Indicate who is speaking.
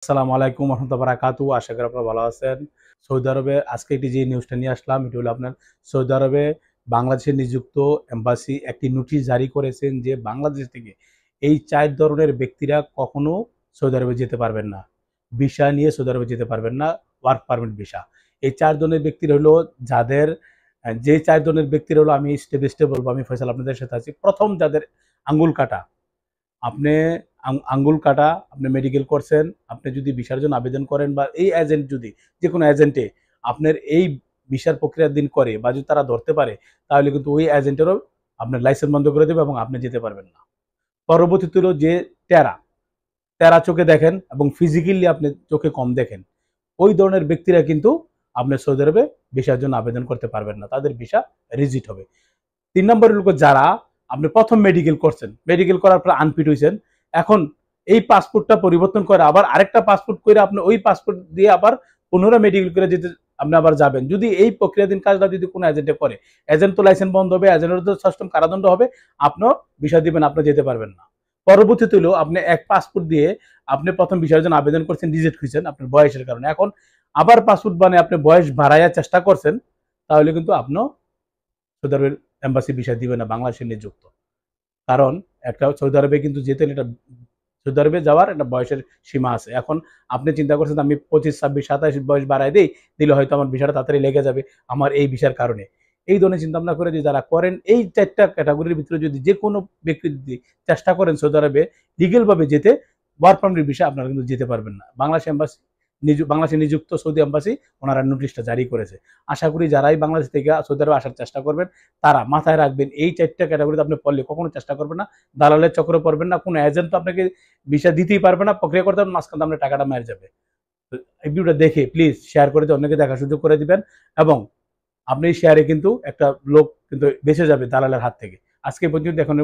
Speaker 1: আসসালামু আলাইকুম রহমতুল্লাহ বারাকাতু। আশা করি আপনারা ভালো আছেন। সৌদি আরবে আজকে একটি যে নিউজটা নিয়ে আসলাম, এটি হলো আপনার সৌদি আরবে বাংলাদেশে নিযুক্ত এম্বাসি একটি নোটিশ জারি করেছেন যে বাংলাদেশ থেকে এই ৪ ধরনের ব্যক্তিরা কখনো সৌদি আরবে যেতে পারবেন না। ভিসা নিয়ে সৌদি আরবে যেতে পারবেন না, ওয়ার্ক পারমিট ভিসা। এই ৪ ধরনের ব্যক্তিরা হলো যাদের যে ৪ ধরনের ব্যক্তিরা হলো আমি স্টেপ বাই স্টেপ বলবো। আমি ফয়সাল আপনাদের সাথে আছি। প্রথম যাদের আঙ্গুল কাটা, আপনি আঙ্গুল কাটা, আপনি মেডিকেল করছেন, আপনি যদি ভিসার জন্য আবেদন করেন বা এই এজেন্ট যদি যেকোনো এজেন্টে আপনার এই ভিসার প্রক্রিয়ার দিন করে বা যদি তারা ধরতে পারে, তাহলে কিন্তু ওই এজেন্টেরও আপনার লাইসেন্স বন্ধ করে দেবে এবং আপনি যেতে পারবেন না। পরবর্তীতে হলো যে টেরা টেরা চোখে দেখেন এবং ফিজিক্যালি আপনি চোখে কম দেখেন, ওই ধরনের ব্যক্তিরা কিন্তু আপনি সৌদি আরবে ভিসার জন্য আবেদন করতে পারবেন না, তাদের ভিসা রিজেক্ট হবে। ৩ নম্বরের লোক যারা আপনি প্রথম মেডিকেল করছেন, মেডিকেল করার পর আনফিট হয়েছেন, এখন এই পাসপোর্টটা পরিবর্তন করে আবার আরেকটা পাসপোর্ট করে আপনি ওই পাসপোর্ট দিয়ে আবার পুনরায় মেডিকেল করে যেতে আপনি আবার যাবেন। যদি এই প্রক্রিয়াধীন কাজটা যদি কোনো এজেন্টে করে, এজেন্ট তো লাইসেন্স বন্ধ হবে, এজেন্টের তো সশ্রম কারাদণ্ড হবে, আপনিও ভিসা দিবেন, আপনি যেতে পারবেন না। পরবর্তীতে হলো আপনি এক পাসপোর্ট দিয়ে আপনি প্রথম ভিসার জন্য আবেদন করছেন, রিজেক্ট হয়েছেন আপনার বয়সের কারণে। এখন আবার পাসপোর্ট বানিয়ে আপনি বয়স বাড়াইয়ার চেষ্টা করছেন, তাহলে কিন্তু আপনিও সৌদি আরবের এম্বাসি ভিসা দিবে না বাংলাদেশে নিযুক্ত। কারণ একটা সৌদি আরবে কিন্তু যেতে হলে এটা সৌদি আরবে যাওয়ার একটা বয়সের সীমা আছে। এখন আপনি চিন্তা করছেন আমি 25, 26, 27 বয়স বাড়ায় দেই, দিলে হয়তো আমার ভিসাটা তাড়াতাড়ি লেগে যাবে আমার এই ভিসার কারণে। এই ধরনের চিন্তা ভাবনা করে যদি যারা করেন, এই ৪ টা ক্যাটাগরির ভিতরে যদি যেকোনো ব্যক্তি যদি চেষ্টা করেন সৌদি আরবে লিগ্যাল ভাবে যেতে, ওয়ার্ক পারমিট ভিসা আপনারা কিন্তু যেতে পারবেন না। বাংলাদেশে নিযুক্ত সৌদি এম্বাসি ওনারা নোটিশটা জারি করেছে। আশা করি যারাই বাংলাদেশ থেকে সৌদি আরবে আসার চেষ্টা করবেন, তারা মাথায় রাখবেন এই ৪ টা ক্যাটাগরিতে আপনি পড়লে কখনো চেষ্টা করবেন না, দালালের চক্রে পড়বেন না, কোনো এজেন্ট তো আপনাকে ভিসা দিতেই পারবে না, প্রক্রিয়া করতে পারবেন, মাঝখানে আপনার টাকাটা মেরে যাবে। তো এই ভিডিওটা দেখে প্লিজ শেয়ার করে দিয়ে অন্যকে দেখার সুযোগ করে দিবেন এবং আপনি শেয়ারে কিন্তু একটা লোক কিন্তু বেঁচে যাবে দালালের হাত থেকে। আজকে পর্যন্ত এখন